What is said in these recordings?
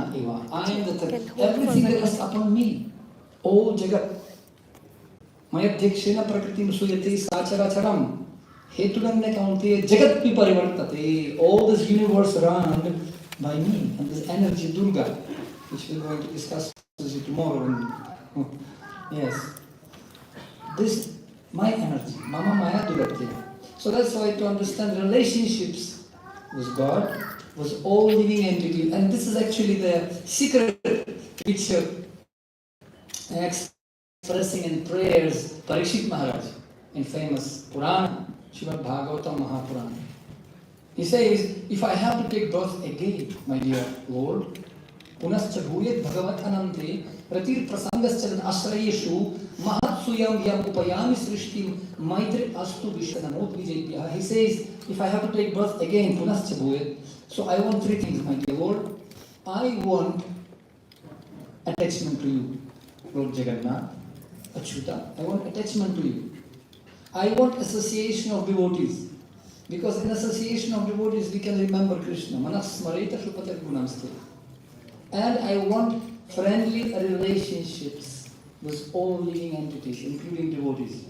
Jagannatha eva. I am the third. Everything rests upon me. All Jagat. Mayadhyakshena prakritim suyate sacharacharam. Hetudanne kaunte Jagat pi parivartate. All this universe run by me. And this energy Durga, which we are going to discuss tomorrow. Yes. This, my energy. Mama Maya Durgate. So that's why to understand relationships with God, was all living entity. And this is actually the secret which expressing in prayers Parikshit Maharaj in famous Purana, Srimad Bhagavatam Mahapurana. He says, if I have to take birth again, my dear Lord, Punascha Bhuyat Bhagavat Anante, Pratir Prasangascharan Ashrayeshu, Mahatsuyam Yam Upayami Srishtim, Maitri Astu Vishanamot Vijaypya. He says, if I have to take birth again, Punascha Bhuyat, so I want three things, my dear Lord. I want attachment to you, Lord Jagannath, Achyuta. I want attachment to you. I want association of devotees. Because in association of devotees we can remember Krishna. Manas smareta shupate gunamste. And I want friendly relationships with all living entities, including devotees.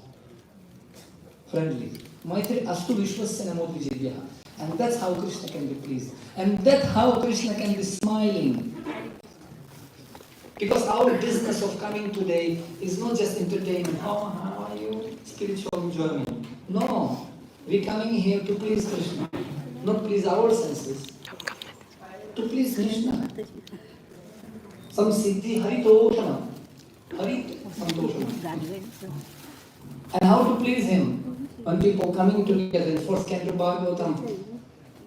Friendly. Maitri astu vishwasya namod vijayah. And that's how Krishna can be pleased. And that's how Krishna can be smiling. Because our business of coming today is not just entertainment. How are you? Spiritual enjoyment. No. We're coming here to please Krishna. Not please our senses. To please Krishna. Samsiddhi haritoshana. Harit santoshana. And how to please him? When people coming together in 1st Canto Bhagavatam,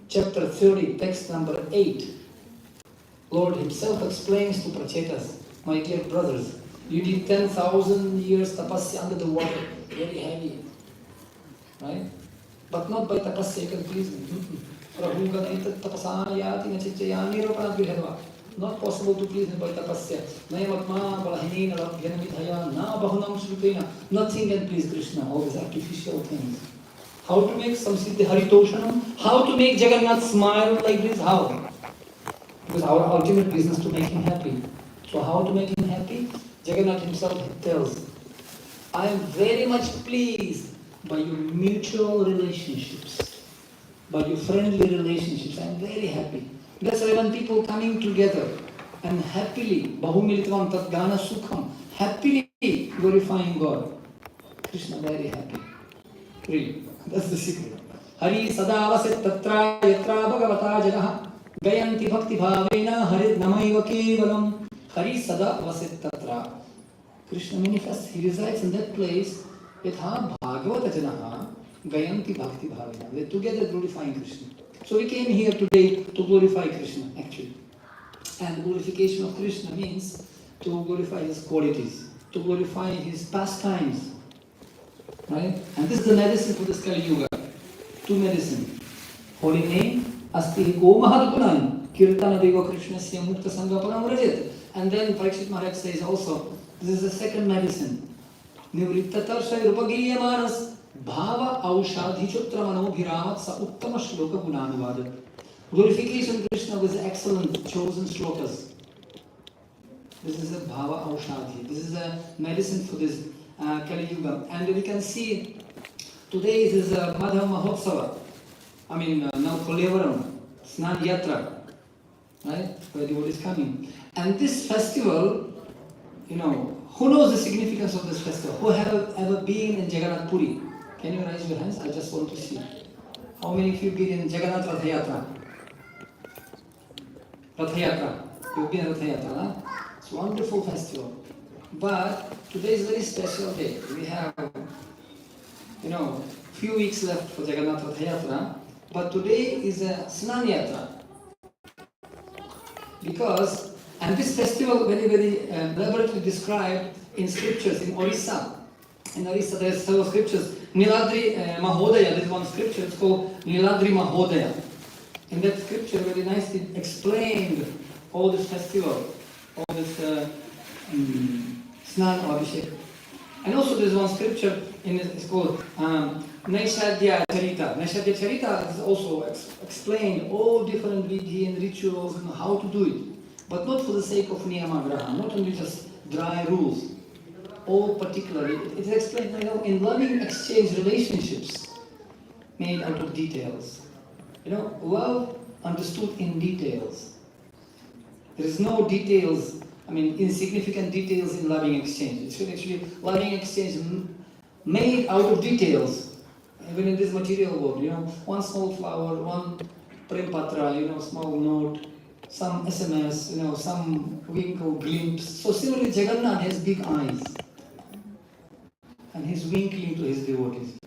chapter 30, text number 8, Lord himself explains to Prachetas, my dear brothers, you did 10,000 years tapasya under the water, very heavy, right? But not by tapasya you can please me. Prabhuji tapasayati nachichayani ropanadvihadva. Not possible to please him by tapasya. Nayamatma balahinena rabhyanamidhaya na bahunam shrutena. Nothing can please Krishna, all these artificial things. How to make samsiddhi haritoshanam? How to make Jagannath smile like this? How? Because our ultimate business is to make him happy. So how to make him happy? Jagannath himself tells, I am very much pleased by your mutual relationships, by your friendly relationships. I am very happy. That's why when people coming together and happily, bahumilitvam tadgana sukham, happily glorifying God, Krishna very happy. Really, that's the secret. Hari sadavasit tatra yatra bhagavata janaha gayanti bhakti bhavena harid namayva kevalam. Hari sadavasit tatra. Krishna manifests, he resides in that place. Yatha bhagavata janaha gayanti bhakti bhavena. They together glorifying Krishna. So we came here today to glorify Krishna, actually. And glorification of Krishna means to glorify his qualities, to glorify his pastimes. Right? And this is the medicine for this Kali Yuga. Two medicine. Holy name, asti go mahatgunan, kirtana deva Krishnasya mukta sangha param rajat. And then Parikshit Maharaj says also, this is the second medicine. Nivritta tarshay rupagiriya manas. Bhava aushadhi chutra manobhiramat sa uttama shloka gunanuvadat. Glorification Krishna with excellent chosen shlokas. This is a bhava aushadhi. This is a medicine for this Kali Yuga. And we can see today is Madhava Mahotsava. I mean now Kolevaram, Snan yatra. Right? Where the world is coming. And this festival, you know, who knows the significance of this festival? Who have ever been in Jagannath Puri? Can you raise your hands? I just want to see. How many of you have been in Jagannath Ratha Yatra? Ratha Yatra. You've been in Ratha Yatra, huh? It's a wonderful festival. But today is a very special day. We have, you know, few weeks left for Jagannath Ratha Yatra. But today is a Snan Yatra. Because, and this festival very, very elaborately described in scriptures in Orissa. In Orissa there are several scriptures. Niladri Mahodaya, there's one scripture, it's called Niladri Mahodaya. In that scripture very nicely explained all this festival, all this Snan Abhishek. And also there's one scripture, it's called Naishadya Charita. Naishadya Charita is also explained all different vidhi and rituals and how to do it. But not for the sake of niyamagraha, not only just dry rules. All particularly, it is explained, in loving exchange relationships made out of details. Love understood in details. There is no details, insignificant details in loving exchange. It's actually loving exchange made out of details. Even in this material world, one small flower, one prem patra, small note, some SMS, some wink or glimpse. So similarly, Jagannath has big eyes. And he's winking to his devotees.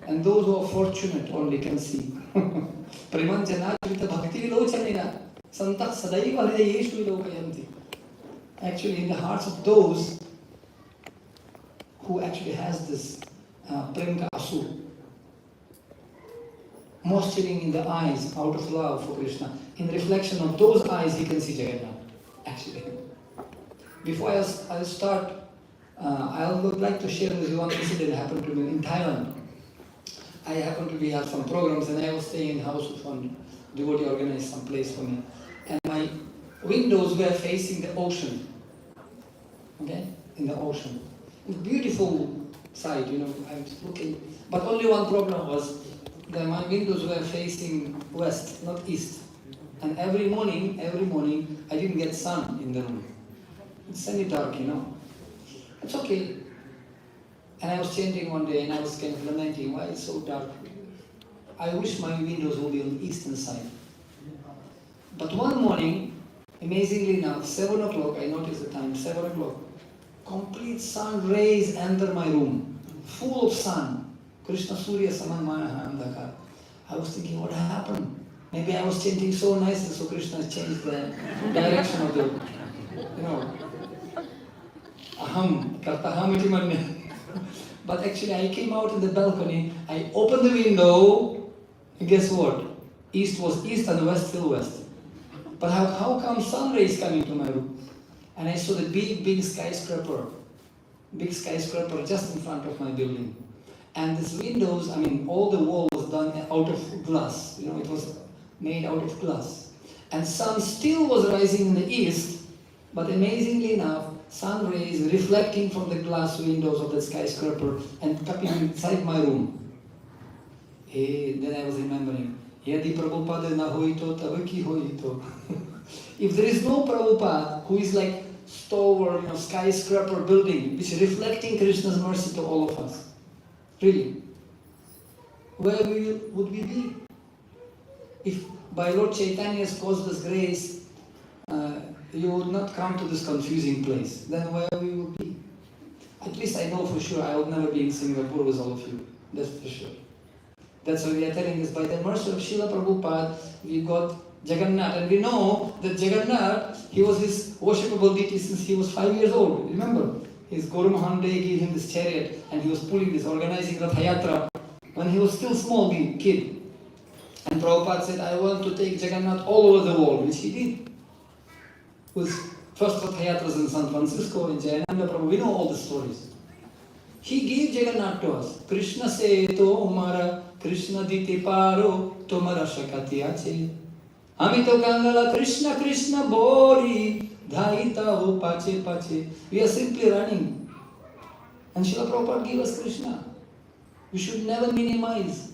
And those who are fortunate only can see. Preman janachrita bhakti vilochanena santak sadaiva hridayeshu vilokayanti. Actually, in the hearts of those who actually has this premka asu, moisturing in the eyes out of love for Krishna, in reflection of those eyes he can see Jagannath. Actually, before I start, I would like to share with you one incident that happened to me in Thailand. I happened to have some programs and I was staying in the house with one devotee, organized some place for me. And my windows were facing the ocean. Okay? In the ocean. It's a beautiful sight, I was looking. But only one problem was that my windows were facing west, not east. And every morning, I didn't get sun in the room. It's semi-dark, It's okay. And I was chanting one day and I was kind of lamenting, why it's so dark? I wish my windows would be on the eastern side. But one morning, amazingly enough, 7 o'clock, I noticed the time, 7 o'clock, complete sun rays enter my room, full of sun. Krishna Surya Samamana Andhakar. I was thinking, what happened? Maybe I was chanting so nicely, so Krishna changed the direction of the, aham, kartaham iti manya. But actually I came out in the balcony, I opened the window, and guess what? East was east and west still west. But how come sun rays coming to my room? And I saw the big skyscraper just in front of my building. And these windows, all the wall was done out of glass. It was made out of glass. And sun still was rising in the east, but amazingly enough, sun rays reflecting from the glass windows of the skyscraper and coming inside my room. Then I was remembering, Yadi Prabhupada na hoito, tavaki hoito. If there is no Prabhupada who is like stalwart, skyscraper building, which is reflecting Krishna's mercy to all of us, really, where would we be? If by Lord Chaitanya's causeless grace, you would not come to this confusing place, then where we would be? At least I know for sure I would never be in Singapore with all of you. That's for sure. That's why we are telling this. By the mercy of Srila Prabhupada, we got Jagannath. And we know that Jagannath, he was his worshipable deity since he was 5 years old. Remember? His Guru Mahan gave him this chariot and he was pulling this, organizing the yatra when he was still small kid. And Prabhupada said, I want to take Jagannath all over the world, which he did. With first Rath Yatras in San Francisco, in Jayananda Prabhu, we know all the stories. He gave Jagannath to us. Krishna se to umara, Krishna dite paro, tomara shakati ache. Amito Kangala, Krishna Krishna bori, dhaita ho pache pache. We are simply running. And Srila Prabhupada gave us Krishna. We should never minimize.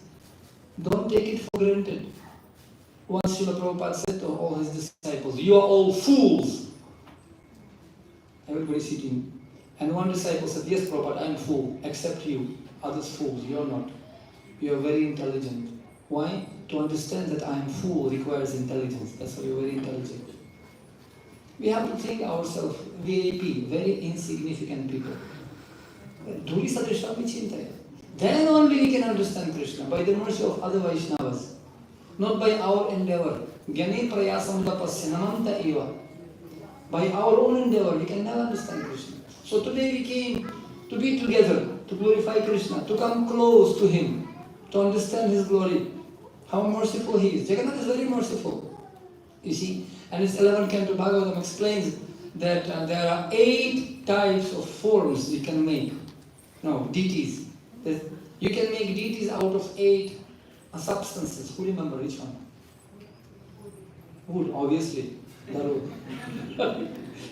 Don't take it for granted. Once Srila Prabhupada said to all his disciples, you are all fools. Everybody sitting. And one disciple said, yes Prabhupada, I am fool, except you. Others fools, you are not. You are very intelligent. Why? To understand that I am fool requires intelligence. That's why you are very intelligent. We have to think ourselves VIP, very insignificant people. Then only we can understand Krishna, by the mercy of other Vaishnavas. Not by our endeavor. Gyane prayasam tapasya namanta eva. By our own endeavor, we can never understand Krishna. So today we came to be together, to glorify Krishna, to come close to Him, to understand His glory. How merciful He is. Jagannath is very merciful. You see, and his 11th canto Bhagavatam explains that there are 8 types of forms we can make. No, deities. You can make deities out of 8 substances. Who remember which one? Wood, obviously. Daru.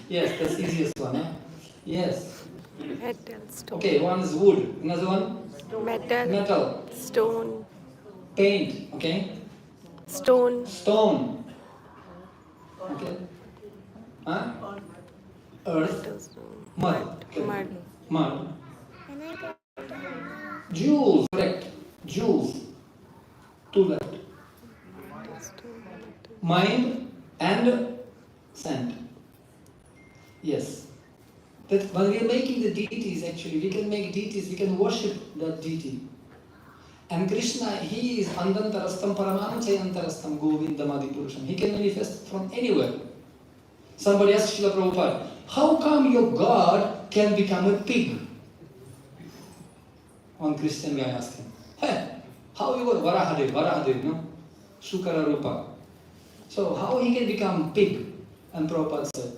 Yes, that's the easiest one. Huh? Yes. Metal, stone. Okay, one is wood. Another one? Metal, Metal. stone, Paint. Okay. stone, Stone. Okay. Huh? Earth. metal, stone, Mud. Okay. mud, Mud. Jewels. Correct. Jewels. Two left. metal, stone, metal. Mind and sand. Yes. That when we are making the deities, actually, we can make deities, we can worship that deity. And Krishna, he is Andantarastam Paramam Chayantarastam Govindam Adipurusham. He can manifest from anywhere. Somebody asked Srila Prabhupada, how come your God can become a pig? One Christian guy asked him, hey, how you got Varahadev, no? Sukara Rupa. So how he can become pig? And Prabhupada said,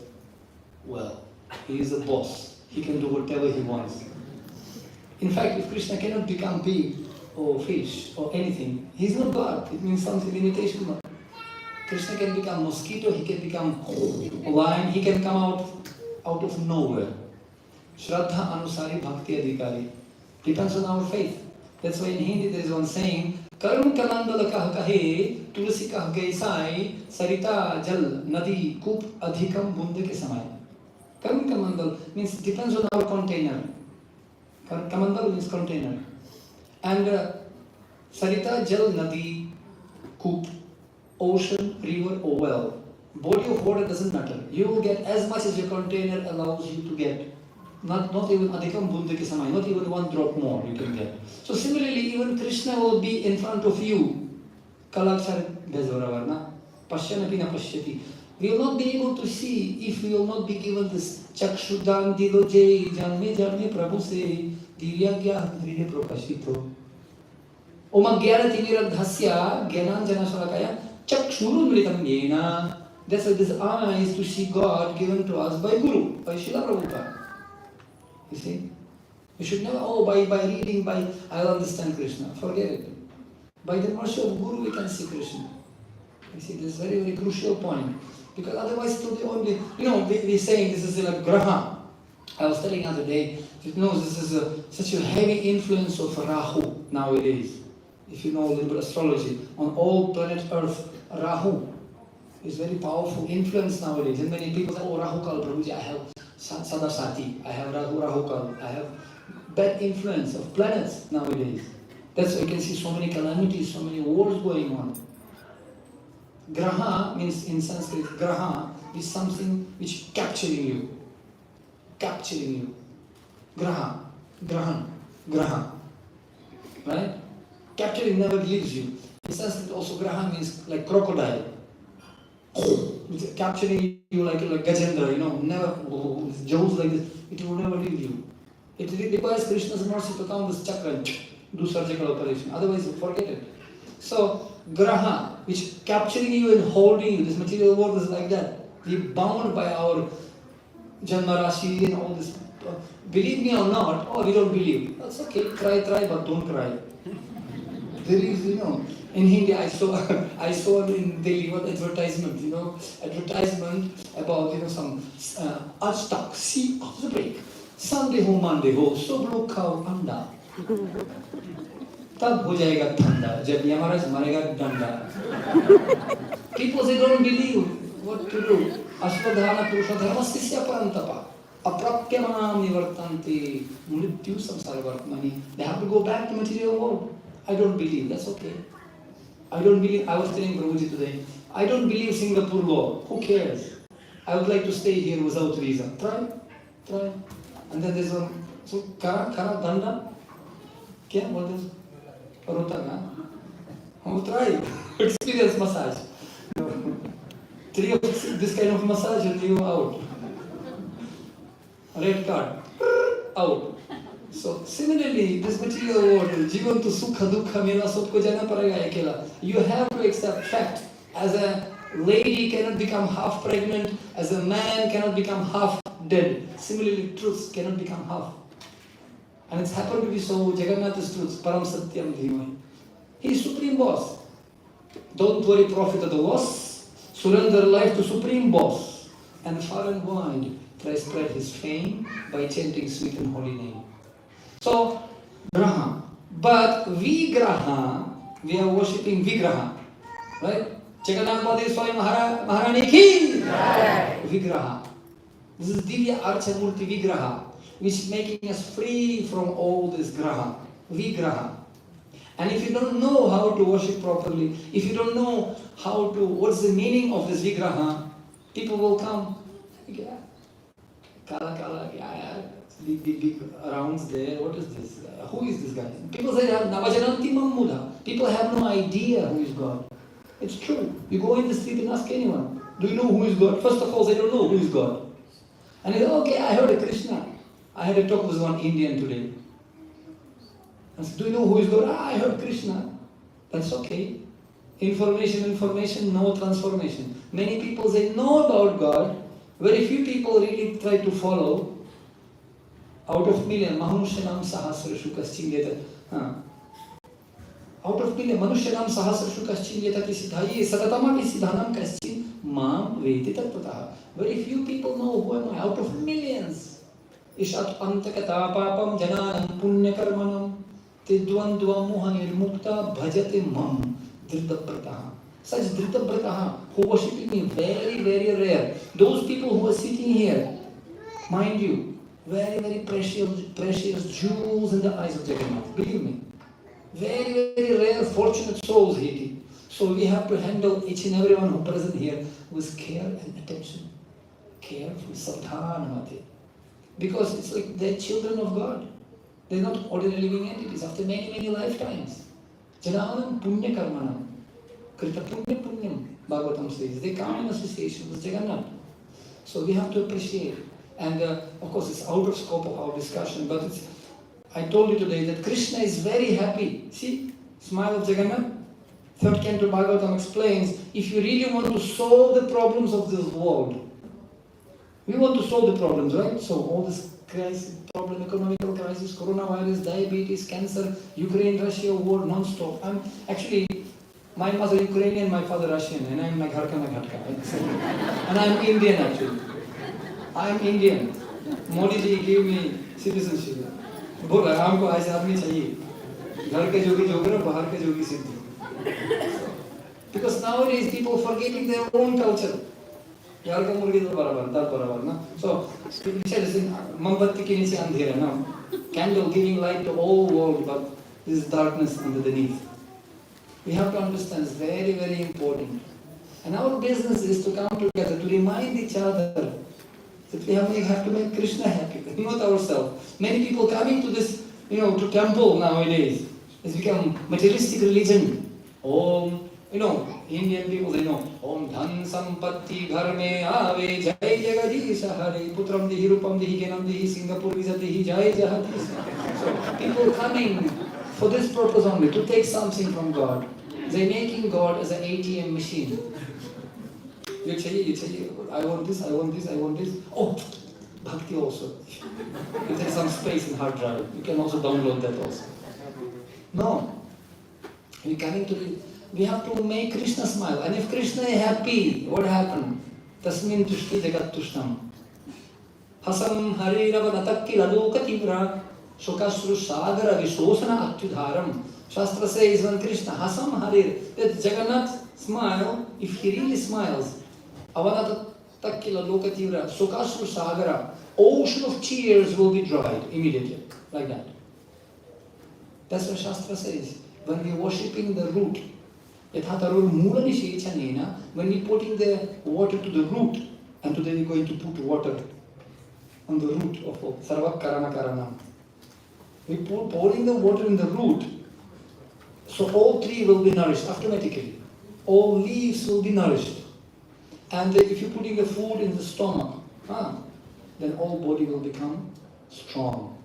well, he is a boss. He can do whatever he wants. In fact, if Krishna cannot become pig or fish or anything, he is not God. It means something limitation. Krishna can become mosquito, he can become lion, he can come out of nowhere. Shraddha Anusari Bhakti Adhikari. Depends on our faith. That's why in Hindi there is one saying, Karm Kamandala Kah Kahe, Tulsi Kah Gaisai, Sarita Jal Nadi Kup Adhikam Bunde Ke Samay. Karm Kamandal means depends on our container. Kamandal means container. And Sarita Jal Nadi Kup, ocean, river or well. Body of water doesn't matter. You will get as much as your container allows you to get. Not even adhikam bunda ki samay, not even one drop more you can get. So similarly, even Krishna will be in front of you. Kalakshar Bezvaravarna, Pashyanapi na Pashyati. We will not be able to see if we will not be given this Chakshudan Diloje Janme Prabhu se Divyagya Hride Prokashito. Omagyana Timiradhasya Gyananjana Shalakaya Chakshurun Vritam Yena. That's why this eyes to see God given to us by Guru, by Srila Prabhupada. You see? You should never, by reading, I'll understand Krishna. Forget it. By the mercy of Guru, we can see Krishna. You see, this is a very, very crucial point. Because otherwise, it will be only, we're saying this is like Graha. I was telling the other day, this is such a heavy influence of Rahu nowadays. If you know a little bit of astrology, on all planet Earth, Rahu is very powerful influence nowadays. And many people say, Rahu Kal, Prabhuji, I have Sadasati, I have Rahu Kal, I have bad influence of planets nowadays. That's why you can see so many calamities, so many wars going on. Graha means in Sanskrit, Graha is something which capturing you. Graha, Grahan. Right? Capturing never leaves you. In Sanskrit also Graha means like crocodile. Capturing you like Gajendra, never jaws like this, it will never leave you. It requires Krishna's mercy to count this chakra and do surgical operation. Otherwise, forget it. So, Graha, which capturing you and holding you, this material world is like that. We bound by our Janma Rashi and all this. Believe me or not, we don't believe. That's okay, try, but don't cry. There is, in Hindi I saw in Delhi one advertisement, advertisement about, some Aaj Tak, see of the break. Sunday ho, Monday ho, सब लोग खाओ अंडा. तब हो जाएगा ठंडा, जब यमराज मरेगा डंडा. People they don't believe what to do. Ashwadhana Purusha Dharmasya Parantapa. Aprapyamanam nivartanti mrityu samsara vartmani. They have to go back to material world. I don't believe, that's okay. I don't believe, I was telling Prabhuji today, I don't believe Singapore law. Who cares? I would like to stay here without visa. Try. And then there's one, so Kara Danda? Kya? What is? Parotana? Try. Experience massage. 3 of this kind of massage and you out. Red card. Out. So similarly, this material world, Jivan to Sukha Dukha Mela Sotko Jana Paragaya Kela. You have to accept fact. As a lady cannot become half pregnant, as a man cannot become half dead. Similarly, truths cannot become half. And it's happened to be so. Jagannath's truths, Param Satyam Dhimai. He is supreme boss. Don't worry, profit at the loss. surrender life to Supreme Boss, and far and wide try spread his fame by chanting sweet and holy name. So, Graha. But Vigraha, we are worshipping Vigraha. Right? Jagannath Baladev Swami Maharani ki Vigraha. This is Divya Archamurti Vigraha, which is making us free from all this Graha. Vigraha. And if you don't know how to worship properly, if you don't know what's the meaning of this Vigraha, people will come. Kala, big rounds there. What is this? Who is this guy? People say, Navajananti Mammuda. People have no idea who is God. It's true. You go in the street and ask anyone, do you know who is God? First of all, they don't know who is God. And they say, okay, I heard of Krishna. I had a talk with one Indian today. I said, do you know who is God? I heard Krishna. That's okay. Information, no transformation. Many people say know about God. Very few people really try to follow. Out of million, Manushanam Sahasrashu Kaschingyata. Out of million, Manushanam Sahasrashu Kaschingyata Siddhayi Satatamapi Siddhanam Kaschin Mam Veti Tatpataha. Very few people know who am I. Out of millions. Ishat Antakata Papam Jananam Punyakarmanam Tidwandwa Mohanir Mukta Bhajate Mam Dritabrataha. Such Dritabrataha who worshiping me very, very rare. Those people who are sitting here, mind you, very, very precious jewels in the eyes of Jagannath. Believe me. Very, very rare, fortunate souls, Hiti. So we have to handle each and everyone who present here with care and attention. Careful, sadhanamati. Because it's like they're children of God. They're not ordinary living entities after many, many lifetimes. Jananam punya karmanam. Krita punya punyam, Bhagavatam says. They come in association with Jagannath. So we have to appreciate. And of course, it's out of scope of our discussion, but I told you today that Krishna is very happy. See, smile of Jagannath. Third canto Bhagavatam explains, if you really want to solve the problems of this world, we want to solve the problems, right? So all this crisis, problem, economical crisis, coronavirus, diabetes, cancer, Ukraine, Russia war, non-stop. Actually, my mother Ukrainian, my father Russian, and I'm Megharka. And I'm Indian actually. I'm Indian. Modi ji gave me citizenship. बोला हमको ऐसे आदमी चाहिए घर के जोगी जोगर बाहर के जोगी सिद्धि. Because nowadays people forgetting their own culture. घर का मुर्गी तो बराबर दाल बराबर ना. So people say this मोमबत्ती के नीचे अंधेरा ना. Candle giving light to all world, but there is darkness underneath. We have to understand it's very, very important. And our business is to come together to remind each other that we have to make Krishna happy, not ourselves. Many people coming to this, to temple nowadays. It's become materialistic religion. Om, Indian people, they know. Om dhan sampatti ghar mein aave, jai jagadish hare, putram dihi, rupam dihi, genam dihi, Singapore visa dihi, jai jagadish. So people coming for this purpose only, to take something from God. They're making God as an ATM machine. You chahiye, I want this. Oh, bhakti also. If there's some space in hard drive, you can also download that also. No. We have to make Krishna smile. And if Krishna is happy, what happened? Tasmin tushti jagat tushtam. Hasam harirava natakki ladoka tivra shokasru sagara vishosana atyudharam. Shastra says when Krishna, Hasam harir, that Jagannath smile, if he really smiles, Avanata takkila lokativra, Sokasru sagara, ocean of tears will be dried immediately, like that. That's what Shastra says. When we are worshipping the root, when we putting the water to the root, and today we are going to put water on the root of Sarva Karana Karanam. We pouring the water in the root, so all tree will be nourished automatically. All leaves will be nourished. And if you're putting the food in the stomach, then all body will become strong.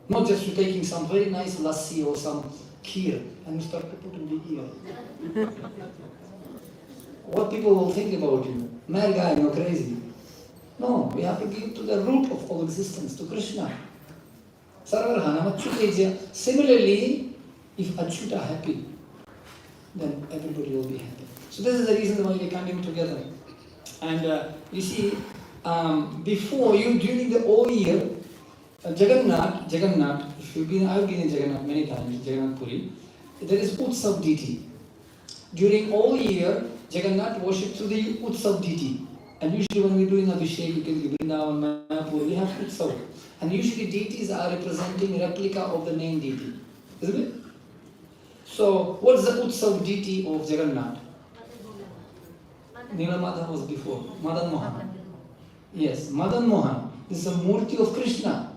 Not just you're taking some very nice lassi or some kheer and you start to put in the ear. What people will think about you? Mad guy, you're crazy. No, we have to give to the root of all existence, to Krishna. Similarly, if Achyuta happy, then everybody will be happy. So this is the reason why we come together. And you see, before you, during the whole year, Jagannath, if you've been, I've been in Jagannath many times, Jagannath Puri, there is Utsav deity. During all year, Jagannath worshipped through the Utsav deity. And usually when we're doing Abhishek, you can Vrindavan, Mayapur, we have Utsav. And usually deities are representing replica of the main deity. Isn't it? So, what's the Utsav deity of Jagannath? Nilamadha was before. Madan Mohan. Yes, Madan Mohan. This is a murti of Krishna.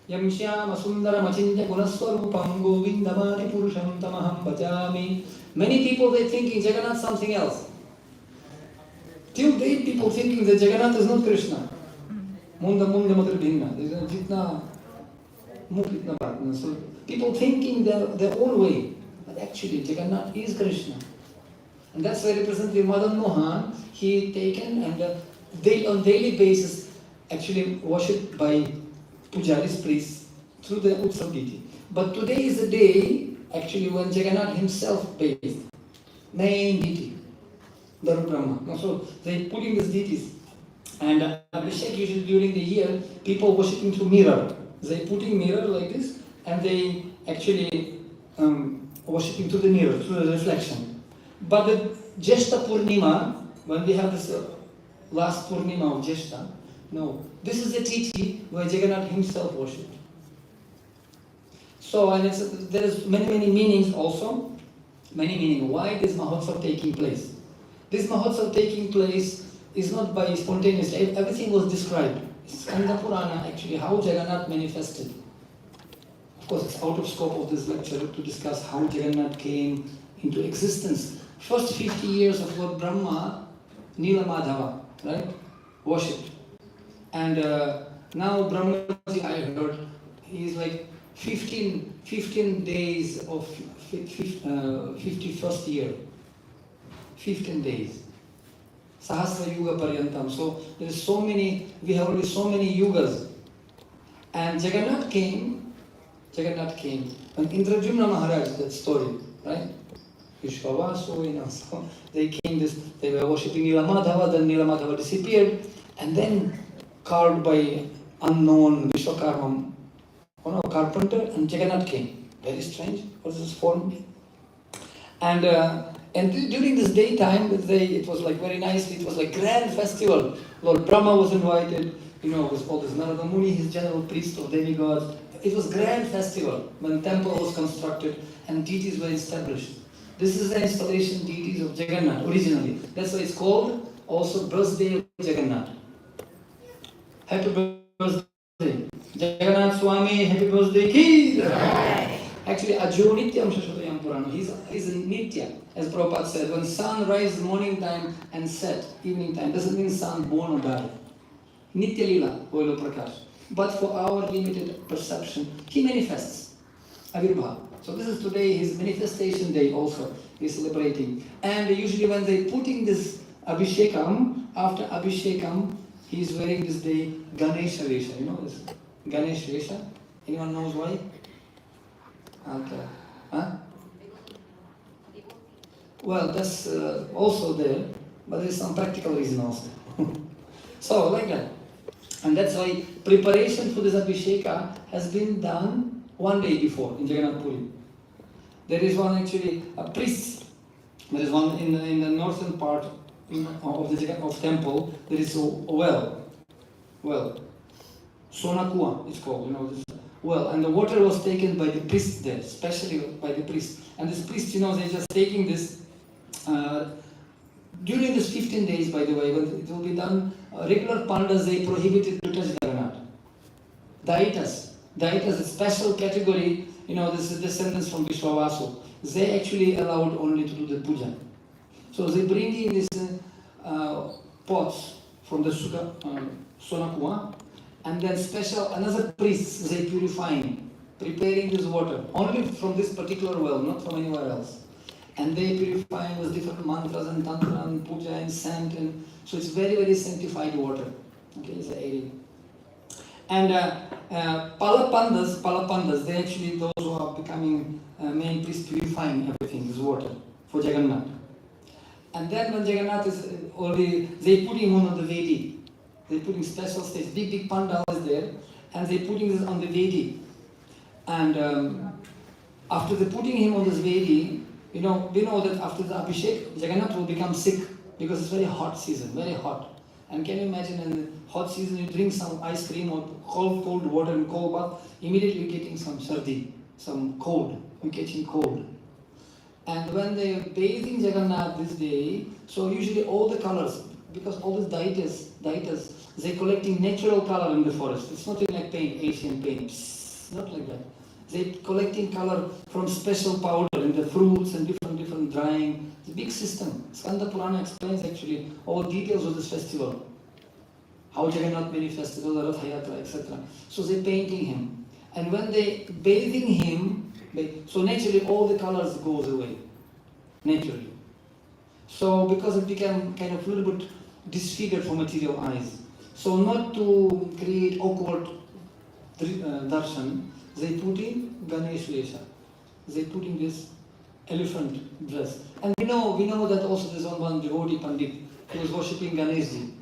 Yamshyam asundara machinja gunaswarupam govindamani purusham tamaham bhajami. Many people, they thinking Jagannath something else. Till date, people thinking that Jagannath is not Krishna. Munda matra bhinna. Jitna mukh itna baat. So people thinking their own way. But actually, Jagannath is Krishna. And that's why Representative Madan Mohan, he taken and they on daily basis actually worshipped by pujaris, priests, through the Utsav deity. But today is the day actually when Jagannath himself based, main deity, Daru Brahma. So they put in these deities. And Abhishek usually during the year, people worshipping through mirror. They put in mirror like this and they actually worshipping through the mirror, through the reflection. But the Jeshta Purnima, when we have this last Purnima of Jeshta, no, this is the tithi where Jagannath himself worshipped. So, and there is many meanings also. Many meanings. Why is Mahotsav taking place? This Mahotsav taking place is not by spontaneous. Everything was described. Skanda Purana, actually, how Jagannath manifested. Of course, it's out of scope of this lecture to discuss how Jagannath came into existence. First 50 years of Lord Brahma, Nila Madhava, right, worshipped. And now Brahmaji, I heard, he is like 15 days of 51st year. 15 days. Sahasra Yuga Paryantam. So there is so many, we have already so many yugas. And Jagannath came, and Indrajumna Maharaj, that story, right? Vishwavasu, so they came they were worshipping Nilamadhava, then Nilamadhava disappeared, and then carved by unknown Vishwakarma, carpenter, and Jagannath came. Very strange. What is this form? And during this daytime, it was like very nice. It was like grand festival. Lord Brahma was invited. With all this Narada Muni, his general priest of demigods. It was grand festival when temple was constructed and deities were established. This is the installation deities of Jagannath originally. That's why it's called also birthday of Jagannath. Happy birthday. Jagannath Swami, happy birthday ki! Actually, Ajo Nityam Shashvatayam Purana. He's a Nitya, as Prabhupada said. When sun rises morning time and set evening time, doesn't mean sun born or die. Nitya Lila, Oilo Prakash. But for our limited perception, he manifests. Avirbha. So this is today his manifestation day also. He's celebrating. And usually when they put in this Abhishekam, after Abhishekam, he's wearing this day Ganesha Vesha. You know this? Ganesha Vesha? Anyone knows why? Okay. Huh? Well, that's also there, but there's some practical reason also. So, like that. And that's why preparation for this Abhisheka has been done one day before in Jagannath Puri. There is one actually, a priest. There is one in the northern part of the temple. There is a well. Sonakua it's called, this well. And the water was taken by the priest there, especially by the priest. And this priest, they're just taking this, during this 15 days, by the way, when it will be done, regular pandas, they prohibited to touch Jagannath. Daitas, a special category, this is descendants from Vishwavasu. They actually allowed only to do the puja. So they bring in these pots from the Sonakua, and then another priest, they purifying, preparing this water, only from this particular well, not from anywhere else. And they purifying with different mantras and tantra and puja and scent, and so it's very, very sanctified water. Okay, it's the area. And Palapandas, they actually those who are becoming main priests purifying everything, this water for Jagannath. And then when Jagannath is already, they put him on the Vedi. They put him special stage. Big pandal is there, and they putting this on the Vedi. And after they putting him on this Vedi, we know that after the Abhishek, Jagannath will become sick because it's very hot season, very hot. And can you imagine in the hot season you drink some ice cream or cold water and cold bath, immediately you're getting some sardi, some cold, you're getting cold. And when they're bathing Jagannath this day, so usually all the colors, because all these deities, they're collecting natural color in the forest. It's not like paint, Asian paint, not like that. They're collecting color from special powder in the fruits and different drying. It's a big system. Skanda Purana explains actually all details of this festival. How Jagannath manifested, all the Rath Yatra, etc. So they're painting him. And when they bathing him, so naturally all the colors goes away. Naturally. So because it became kind of a little bit disfigured for material eyes. So not to create awkward darshan, they put in Ganesh Vesha. They put in this elephant dress. And we know that also there's one devotee Pandit who was worshipping Ganeshji.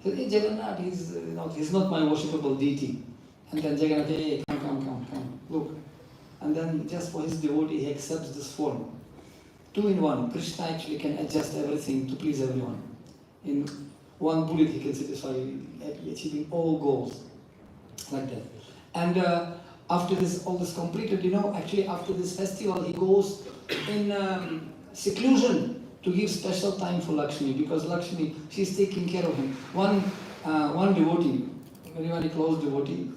He said, hey Jagannath, he's not my worshipable deity. And then Jagannath, hey, come, look. And then just for his devotee, he accepts this form. 2 in 1. Krishna actually can adjust everything to please everyone. In one bullet he can satisfy, achieving all goals. Like that. And after all this completed, actually after this festival, he goes in seclusion to give special time for Lakshmi, because Lakshmi, she's taking care of him. One devotee, very close devotee,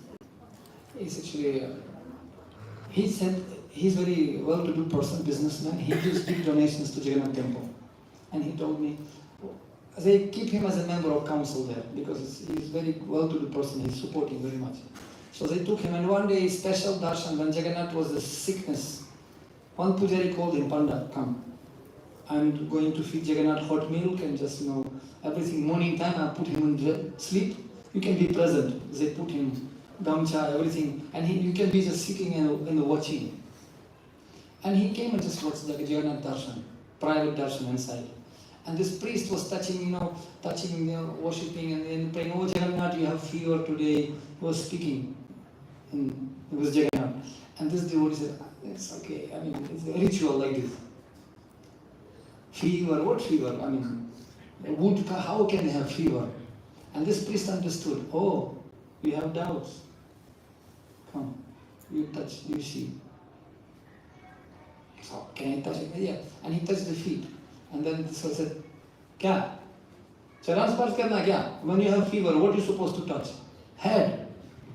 is actually, he said, he's very well-to-do person, businessman. He gives big donations to Jagannath temple. And he told me, they keep him as a member of council there, because he's very well-to-do person, he's supporting very much. So they took him, and one day, special darshan, when Jagannath was the sickness, one pujari called him, Panda, come. I'm going to feed Jagannath hot milk and just, everything. Morning time, I put him in sleep. You can be present. They put him, gamcha, everything. And you can be just sitting and watching. And he came and just watched the Jagannath darshan, private darshan inside. And this priest was touching, worshipping and praying, oh Jagannath, you have fever today. He was speaking. And it was Jagannath. And this devotee said, it's okay, it's a ritual like this. Fever, what fever? How can they have fever? And this priest understood, oh, you have doubts. Come, you touch, you see. So, can I touch it? Yeah. And he touched the feet. And then this one said, Kya? Charan sparsh karna kya? When you have fever, what are you supposed to touch? Head.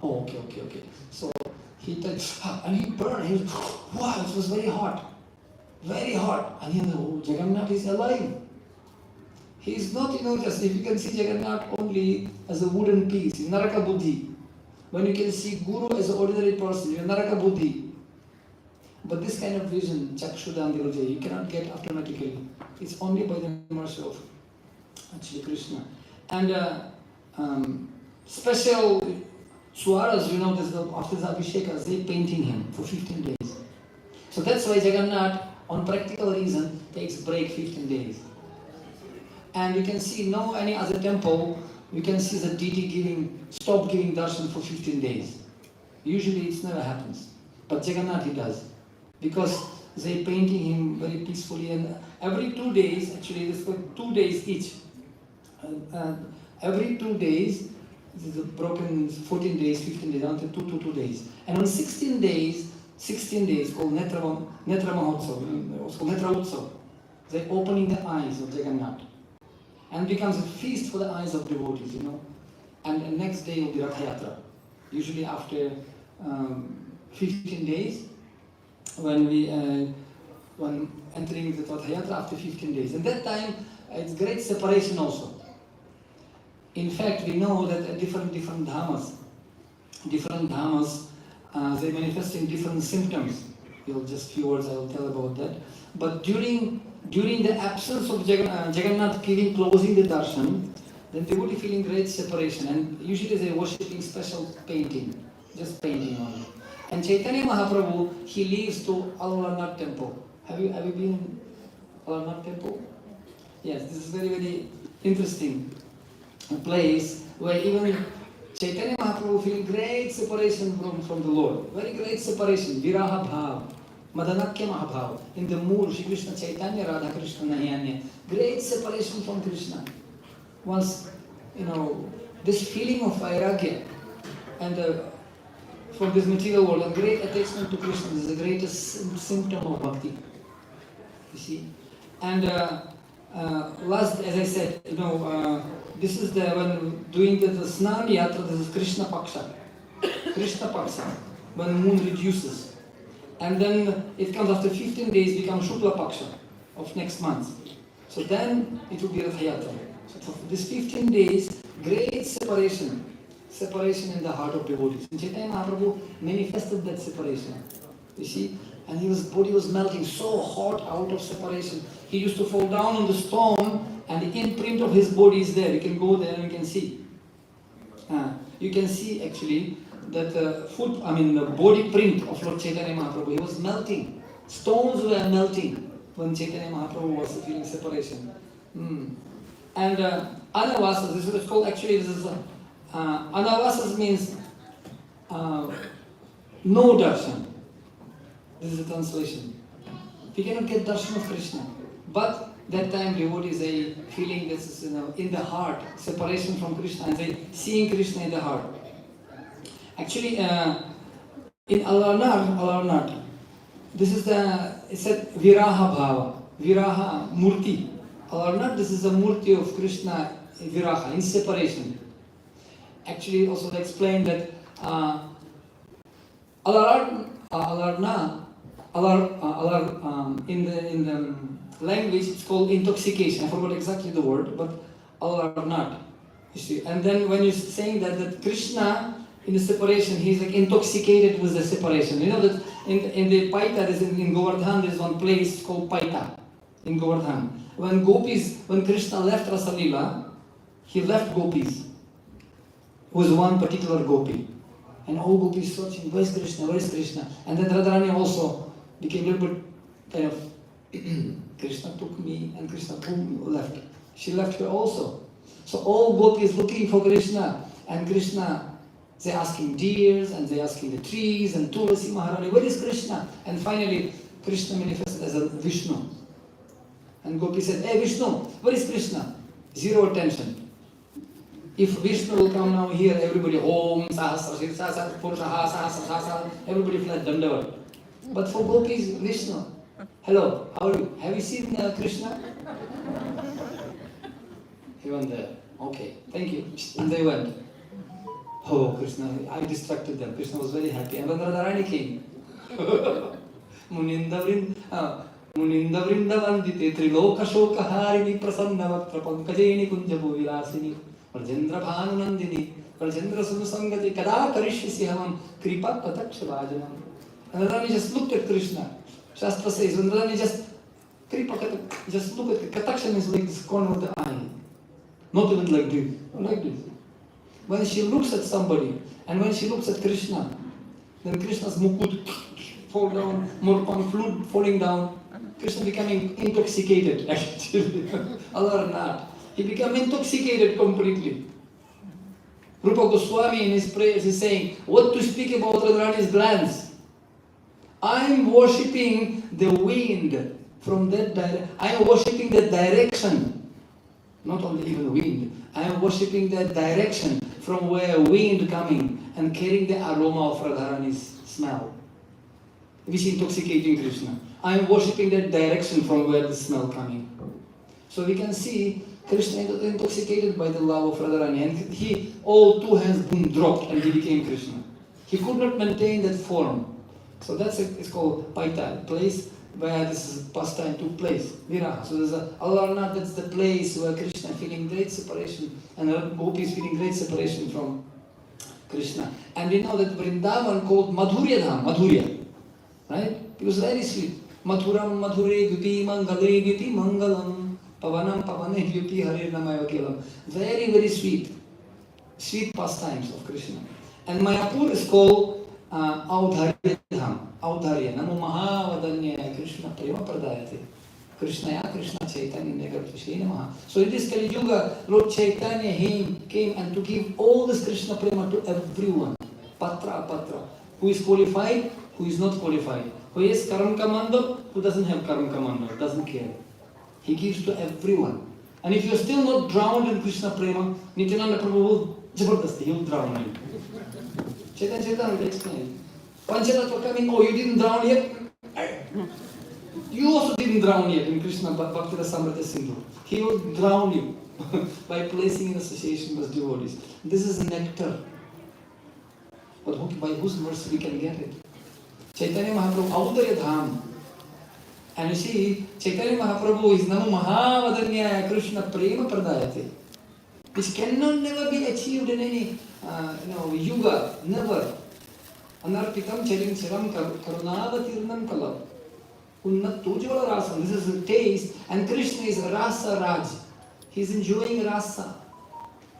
Oh, okay. So he touched, and he burned. He was, wow, it was very hot. Very hot. And he said, oh, Jagannath is alive. He is not, just, if you can see Jagannath only as a wooden piece, Naraka Buddhi. When you can see Guru as an ordinary person, you're Naraka Buddhi. But this kind of vision, Chakshudan Diroja, you cannot get automatically. It's only by the mercy of actually Krishna. And special Swaras, after the Abhishekas, they painting him for 15 days. So that's why Jagannath, on practical reason, takes break 15 days. And you can see no any other temple, you can see the deity stop giving darshan for 15 days. Usually it never happens. But Jagannath he does. Because they painting him very peacefully, and every 2 days, actually this was 2 days each. Every 2 days, this is a broken 14 days, 15 days, until 2 days. And on 16 days called Netra Mahotsav, it's called Netra Utsav. They're opening the eyes of Jagannath. And becomes a feast for the eyes of devotees, And the next day will be Rath Yatra. Usually after 15 days, when entering the Rath Yatra after 15 days. And that time, it's great separation also. In fact, we know that different dhamas, they manifest in different symptoms. Just few words I will tell about that. But during the absence of Jagannath closing the darshan, then devotee feeling great separation, and usually they are worshipping special painting, just painting only. And Chaitanya Mahaprabhu, he leaves to Alarnath temple. Have you been in Alarnath temple? Yes, this is very, very interesting place where even Chaitanya Mahaprabhu feeling great separation from the Lord. Very great separation. Viraha bhav. Madanakya mahabhav. In the mood, Shri Krishna Chaitanya, Radha Krishna Nayanya. Great separation from Krishna. Once, this feeling of vairagya and from this material world, a great attachment to Krishna is the greatest symptom of bhakti. You see? And last, as I said, this is when doing the Snan yatra, this is Krishna Paksha. Krishna Paksha, when the moon reduces. And then it comes after 15 days, becomes Shukla Paksha of next month. So then it will be Rath Yatra. So for this 15 days, great separation in the heart of devotees. And Chaitanya Mahaprabhu manifested that separation. You see? And his body was melting, so hot out of separation. He used to fall down on the stone and the imprint of his body is there. You can go there and you can see. You can see actually that the body print of Lord Chaitanya Mahaprabhu. He was melting. Stones were melting when Chaitanya Mahaprabhu was feeling separation. And anavasas, this is what it's called actually. This is anavasas means no darshan. This is the translation. We cannot get darshan of Krishna. But that time devotees are feeling this is in the heart, separation from Krishna, and they seeing Krishna in the heart. Actually, in Alarnad, this is it said Viraha Bhava, Viraha Murti. Alarnad, this is a Murti of Krishna, Viraha, in separation. Actually, also they explained that in the language it's called intoxication. I forgot exactly the word, but Alarnad. You see, and then when you're saying that Krishna in the separation, he's like intoxicated with the separation. You know that in the Paita, in Govardhan, there's one place called Paita in Govardhan. When Krishna left Rasalila, he left gopis with one particular gopi. And all gopis searching, where is Krishna, where is Krishna? And then Radharani also became a little bit kind of, Krishna took me and Krishna left. She left her also. So all gopis looking for Krishna, and Krishna, they're asking deers and they're asking the trees and Tulasi Maharani, where is Krishna? And finally, Krishna manifested as a Vishnu. And Gopi said, hey Vishnu, where is Krishna? Zero attention. If Vishnu will come now here, everybody, Om, Sahasra, Sahasra, Purushaha, Sahasra, Sahasra, everybody flat Dandavat. But for Gopis, Vishnu, hello, how are you? Have you seen Krishna? He went there. Okay, thank you. And they went. Oh, Krishna, I distracted them. Krishna was very happy. And then Radharani came. Muninda Vrindavandite Triloka Shokaharini Prasannavatra Pankajeni Kunjabu Vilasini Rajendra Bhanunandini Rajendra Sunusangati Kada Karishyasi Havam Kripa Patakshabajanam. And Radharani just looked at Krishna. Shastra says, when Radharani just look at Katakshan is like this corner of the eye. Not even like this. Like this. When she looks at somebody, and when she looks at Krishna, then Krishna's mukut fall down, morpang flute falling down, Krishna becoming intoxicated actually. Allah not. He became intoxicated completely. Rupa Goswami in his prayers is saying, what to speak about Radharani's glands? I am worshipping the wind from that direction. I am worshipping that direction. Not only even wind. I am worshipping that direction from where wind coming and carrying the aroma of Radharani's smell. Which is intoxicating Krishna. I am worshipping that direction from where the smell coming. So we can see Krishna is intoxicated by the love of Radharani, and all two hands boom dropped and he became Krishna. He could not maintain that form. So it's called Paita, place where this pastime took place. Viraha. So there's Alarnad, that's the place where Krishna feeling great separation, and Gopis feeling great separation from Krishna. And we know that Vrindavan called Madhurya Dham, Madhurya. Right? It was very sweet. Madhuram Madhure Duti Mangale Duti Mangalam Pavanam Pavane Duti Hare Namaya Kelam. Very, very sweet. Sweet pastimes of Krishna. And Mayapur is called Audharya Dham. Audharya. Namo Mahavadanya Krishna Prema Pradayate. Krishnaya Krishna Chaitanya Negartushe Namaha. So in this Kali Yuga, Lord Chaitanya came and to give all this Krishna prema to everyone. Patra. Who is qualified, who is not qualified. Who is Karam Kamando, who doesn't have Karam Kamando, doesn't care. He gives to everyone. And if you're still not drowned in Krishna prema, Nityananda Prabhu will Jabardasti, he will drown you. Chaitanya will explain. Panchatattva coming, oh, you didn't drown yet? You also didn't drown yet in Krishna Bhakti Rasamrita Sindhu. He will drown you by placing in association with devotees. This is nectar. But by whose mercy we can get it? Chaitanya Mahaprabhu, Audarya Dham. And you see, Chaitanya Mahaprabhu is Namo Mahavadanyaya Krishna Prema Pradayate. This cannot never be achieved in any yuga, never. Anarpitam Chalim Chiram Karunavatirnam Kalam. Unnat Tujvala Rasa. This is a taste, and Krishna is Rasa Raj. He's enjoying Rasa.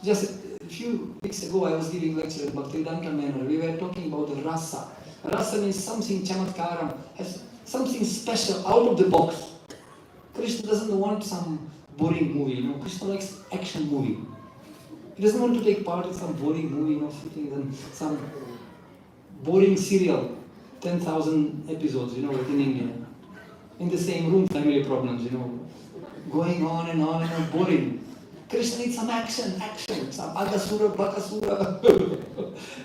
Just a few weeks ago, I was giving lecture at Bhaktivedanta Manor. We were talking about the Rasa. Rasa means something chamatkaram, has something special, out of the box. Krishna doesn't want some boring movie, Krishna likes action movie. He doesn't want to take part in some boring movie, sitting in some boring serial, 10,000 episodes, within India. In the same room, family problems, going on and on, boring. Krishna needs some action, some Agasura, Bakasura,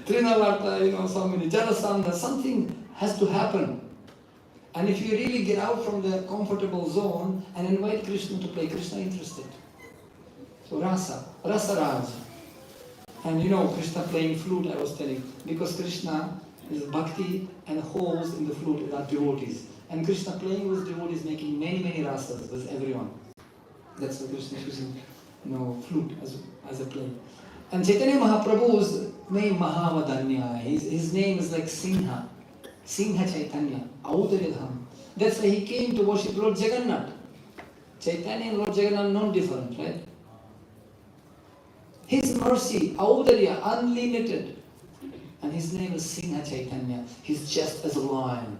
Trinavarta, so many, Jarasandha, something has to happen. And if you really get out from the comfortable zone and invite Krishna to play, Krishna interested. So Rasa Raj. And Krishna playing flute, I was telling, because Krishna is bhakti and holds in the flute are devotees. And Krishna playing with devotees, making many, many rasas with everyone. That's why Krishna is using flute as a play. And Chaitanya Mahaprabhu's name Mahavadanya, his name is like Singha Chaitanya, Audaryadham. That's why he came to worship Lord Jagannath. Chaitanya and Lord Jagannath not different, right? His mercy, Audarya, unlimited. And his name is Singha Chaitanya. He's just as a lion.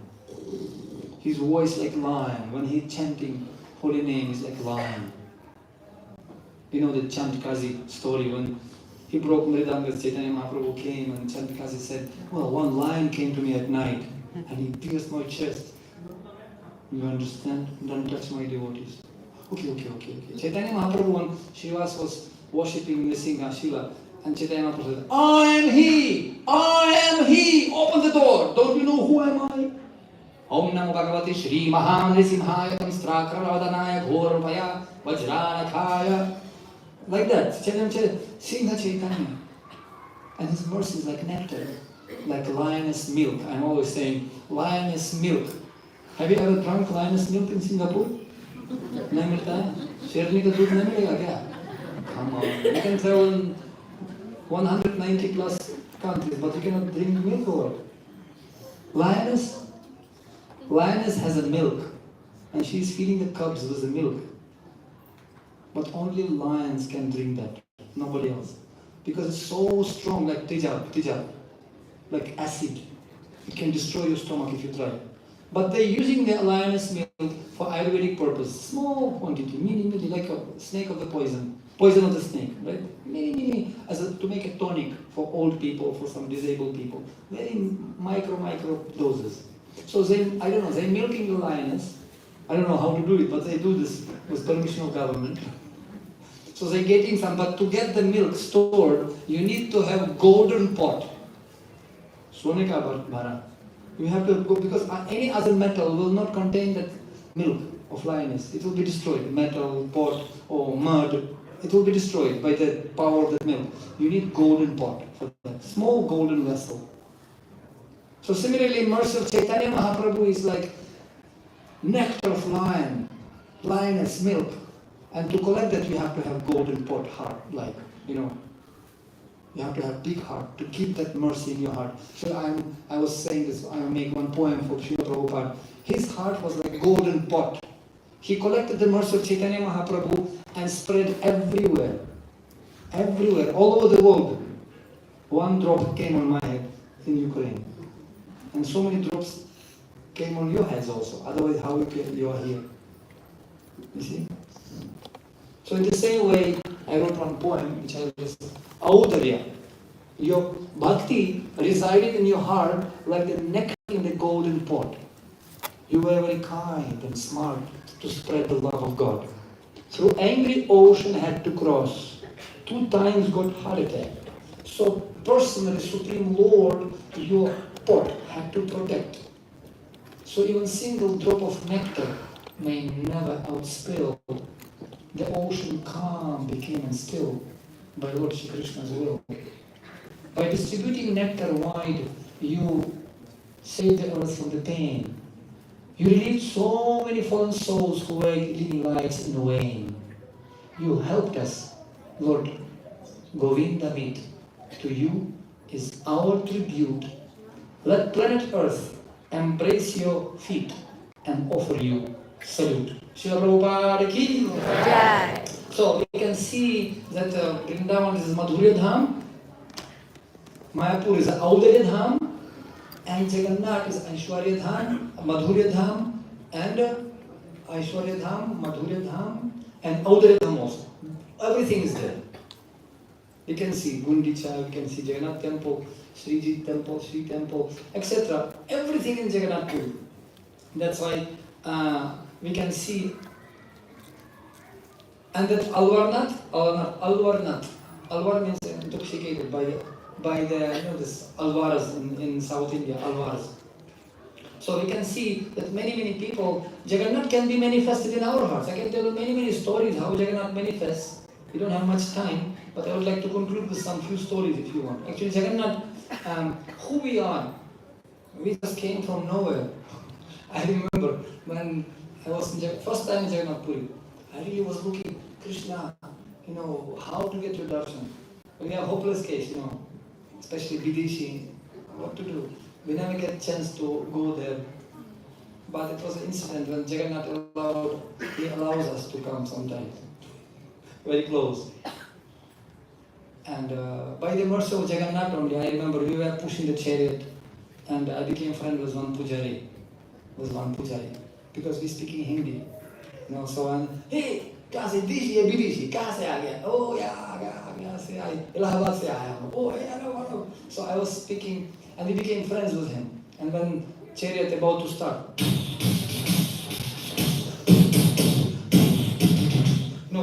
His voice like lion. When he's chanting holy name, he's like lion. You know the Chandkazi story when he broke Mridanga, Chaitanya Mahaprabhu came and Chandkazi said, well, one lion came to me at night and he pierced my chest. You understand? Don't touch my devotees. Okay. Chaitanya Mahaprabhu, when Shivas was worshipping Nrsimha Shiva, and Chaitanya Mahaprabhu said, I am he, open the door, don't you know who am I? Om Namo Bhagavate Shri Maha Nrsimhaya Tamstra Kravadhanaya Ghorvaya Vajranakhaya. Like that, Singha Chaitanya. And his mercy is like nectar, like lioness milk. I'm always saying, lioness milk. Have you ever drunk lioness milk in Singapore? नहीं मिलता है? शेरनी का दूध नहीं मिलेगा क्या? Come on, you can travel in 190 plus countries, but you cannot drink milk or what? Lioness has a milk, and she's feeding the cubs with the milk. But only lions can drink that, nobody else. Because it's so strong, like tijab, like acid. It can destroy your stomach if you try. But they're using the lioness milk for Ayurvedic purpose. Small quantity, mini, like a snake of the poison of the snake, right? Mini, to make a tonic for old people, for some disabled people. Very micro doses. So they're milking the lioness. I don't know how to do it, but they do this with permission of government. So they're getting some, but to get the milk stored, you need to have a golden pot. Sone ka bhara. You have to go, because any other metal will not contain that milk of lioness. It will be destroyed. Metal, pot, or mud. It will be destroyed by the power of that milk. You need golden pot for that. Small golden vessel. So similarly, mercy of Chaitanya Mahaprabhu is like nectar of lioness milk. And to collect that, you have to have golden pot heart, you have to have big heart to keep that mercy in your heart. So I was saying this, I will make one poem for Srila Prabhupada. His heart was like a golden pot. He collected the mercy of Chaitanya Mahaprabhu and spread everywhere, all over the world. One drop came on my head in Ukraine. And so many drops came on your heads also. Otherwise, how you are here? You see? So in the same way, I wrote one poem which I was Audarya. Your bhakti resided in your heart like the nectar in the golden pot. You were very kind and smart to spread the love of God. Through angry ocean had to cross. 2 times got heart attack. So personally, Supreme Lord, your pot had to protect. So even single drop of nectar may never outspill. The ocean calm became and still by Lord Shri Krishna's will. By distributing nectar wide, you saved the earth from the pain. You relieved so many fallen souls who were living lives in vain. You helped us, Lord Govinda meet. To you is our tribute. Let planet Earth embrace your feet and offer you salute. Srila Prabhupada ki Jai. So we can see that Vrindavan is Madhurya Dham, Mayapur is Audarya Dham, and Jagannath is Aishwarya Dham, Madhurya Dham, and Aishwarya Dham, Madhurya Dham, and Audarya Dham also. Everything is there. You can see Gundicha, you can see Jagannath Temple, Sriji Temple, Sri Temple, etc. Everything in Jagannath Puri. That's why we can see. And that Alvar means intoxicated by the this Alvaras in South India, Alvaras. So we can see that many people, Jagannath can be manifested in our hearts. I can tell you many stories how Jagannath manifests. We don't have much time, but I would like to conclude with some few stories if you want. Actually, Jagannath, who we are, we just came from nowhere. I remember when I was first time in Jagannath Puri, I really was looking, Krishna, how to get your darshan. We have hopeless case, especially Bideshi, what to do. We never get chance to go there. But it was an incident when Jagannath allows us to come sometimes. Very close. And by the mercy of Jagannath only, I remember we were pushing the chariot and I became friend with one pujari. Because we speaking Hindi. So I'm, hey, कहाँ से दिशी है विदेशी कहाँ से आ गया ओ यहाँ से आई इलाहाबाद से आया हूँ oh yeah, so I was speaking and we became friends with him and when chariot about to start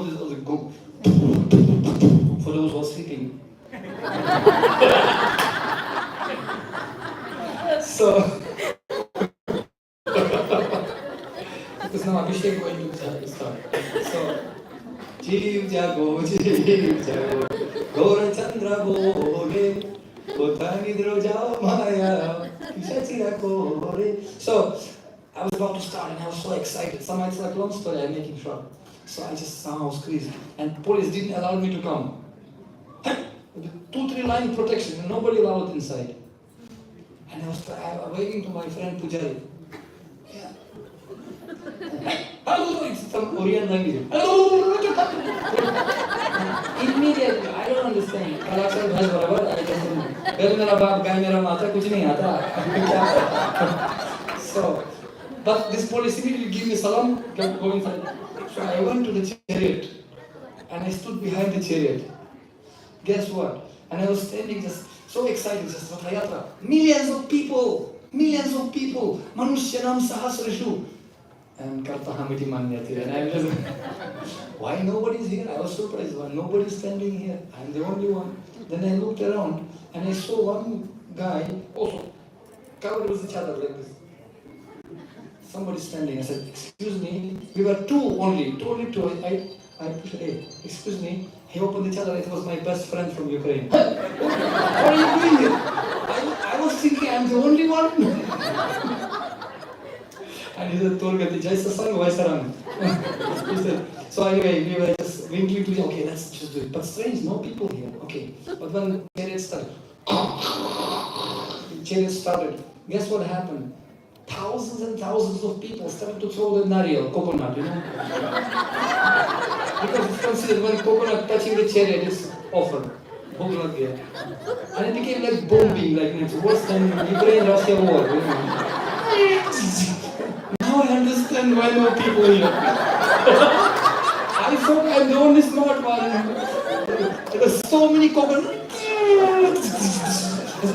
this was a go for those who are sleeping so because now Abhishek going to start so Jeev jago, Gaura Chandra bole, Kotani drojao maya, Kisachira kore. So I was about to start and I was so excited. Somehow it's like a long story, I'm making sure. So I just somehow squeezed. And police didn't allow me to come. 2-3 line protection, and nobody allowed inside. And I was waving to my friend Pujari. Yeah. It's some Korean language. Immediately, I don't understand. So, but this police immediately gave me salam, go inside. So I went to the chariot and I stood behind the chariot. Guess what? And I was standing just so excited, just yatra. Millions of people, Manushyanam Sahasrashu. And katha hamiti manyati. And I was why nobody's here? I was surprised. Why nobody's standing here? I'm the only one. Then I looked around and I saw one guy also covered with each other like this. Somebody standing. I said, excuse me. We were only two. I pushed hey, excuse me. He opened each other. It was my best friend from Ukraine. What are you doing here? I was thinking I'm the only one. And he said, Torgati, Jaisa Sang, Vaisarang. He said, so anyway, we were just winking to him, okay, let's just do it. But strange, no people here. Okay. But when the chariot started, guess what happened? Thousands and thousands of people started to throw the nariyal, coconut, Because it's considered when coconut touching the chariot is offered. Coconut there. And it became like bombing, like it's worse than Ukraine-Russia war, Now I understand why no people here. I thought I'm the only smart one. There were so many coconuts.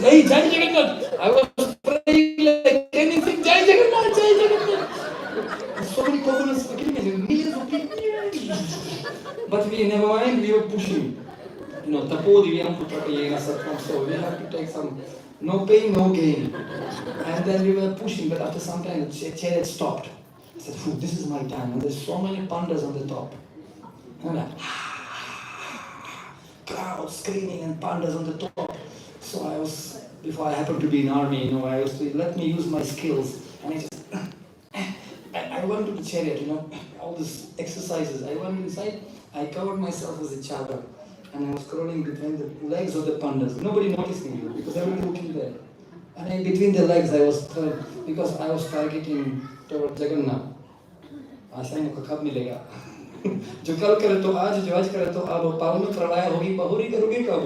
Hey, Jai Jagannath! I was praying like anything. Jai Jagannath, Jai Jagannath. So many coconuts, can you imagine? Millions of people. But we never mind, we were pushing. You know, tapo divyam putra yena satvam. So we have to take some, no pain, no gain. And then we were pushing, but after some time the chariot stopped. I said, this is my time. And there's so many pandas on the top. And like, crowd screaming and pandas on the top. So I was, before I happened to be in army, you know, I was to let me use my skills. And I just, I went to the chariot, you know, all these exercises. I went inside, I covered myself as a chadar. And I was crawling between the legs of the pandas. Nobody noticed me because everybody looking there. And between the legs, I was, because I was targeting toward Jagannath. आशा को कब मिलेगा जो कल करे तो आज जो आज करे तो अब पावन प्रलय होगी बहुरी करोगे कब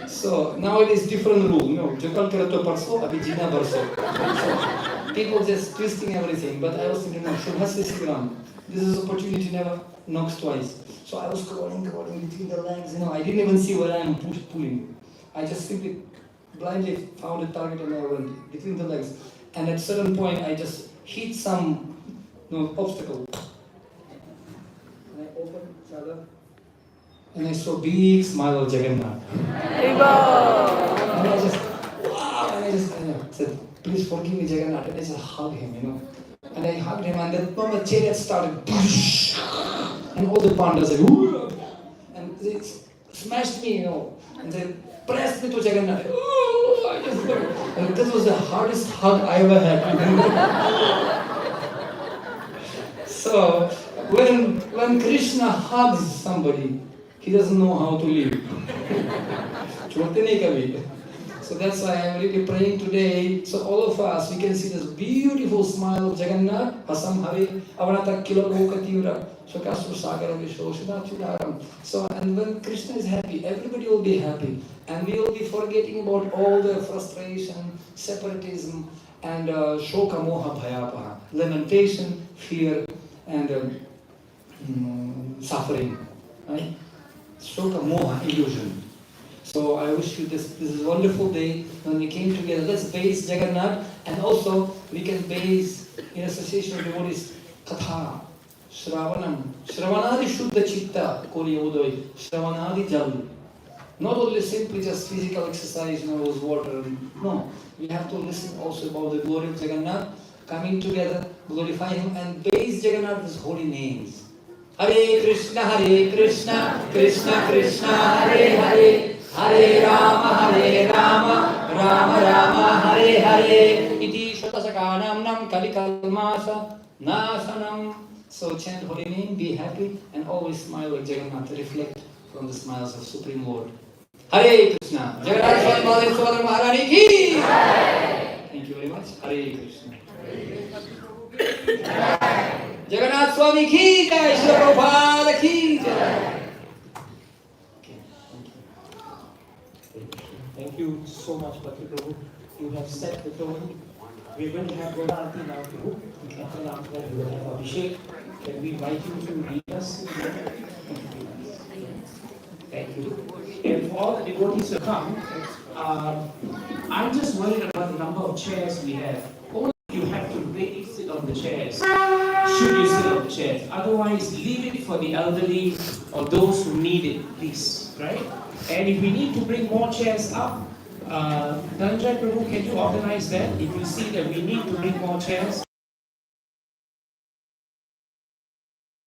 so now it is different rule no जो कल करे तो परसों अभी जीना बरसों so people just twisting everything but I was thinking no Shubha Sisigram this is opportunity never knocks twice so I was crawling between the legs you know I didn't even see where I am pulling I just simply blindly found a target and I went between the legs and at certain point I just hit some obstacle. And I opened chadar and I saw big smile of Jagannath. And I just, wow! And I just said, please forgive me Jagannath. And I just hugged him, you know. And I hugged him and then the chariot started. And all the pandas said, whoo! And they smashed me, you know. And they pressed me to Jagannath. I just, and this was the hardest hug I ever had. So, when Krishna hugs somebody, he doesn't know how to live. So that's why I'm really praying today. So all of us, we can see this beautiful smile of Jagannath. Hasam Hari, Avanata Kilo Lokatiura, Shakasur Sagara Vishoshana Chudaram. So, and when Krishna is happy, everybody will be happy. And we will be forgetting about all the frustration, separatism, and Shoka Moha Bhayapaha, lamentation, fear, and suffering, right? Shoka Moha, illusion. So I wish you this is a wonderful day when we came together. Let's base Jagannath and also we can base in association with devotees katha, Shravanam. Shravanadi Shuddha Chitta Kori Udoi, Shravanadi Jal. Not only simply just physical exercise, you know, with water. No, we have to listen also about the glory of Jagannath, coming together, glorify him and base Jagannath with holy names. Hare Krishna, Krishna Krishna, Hare Hare, Hare Rama, Rama Rama, Hare Hare. Iti Shatasakanam Nam Kalikalmasa Nasanam. So chant holy name, be happy, and always smile like Jagannath. Reflect from the smiles of Supreme Lord. Hare Krishna. Jagannath Swami Swadhara Maharani ki. Thank you very much. Hare Krishna. Jagannath Swami ki jai, Srila Prabhupada ki jai. Thank you so much, Patri Prabhu. You have set the tone. We're going to have Govindas now too. And after that, we will have Abhishek. Can we invite you to lead us? Thank you. And for all the devotees who come, I'm just worried about the number of chairs we have. Only you have to really sit on the chairs. Should you sit on the chairs? Otherwise, leave it for the elderly or those who need it, please. Right? And if we need to bring more chairs up, Dhananjay Prabhu, can you organize that? If you see that we need to bring more chairs,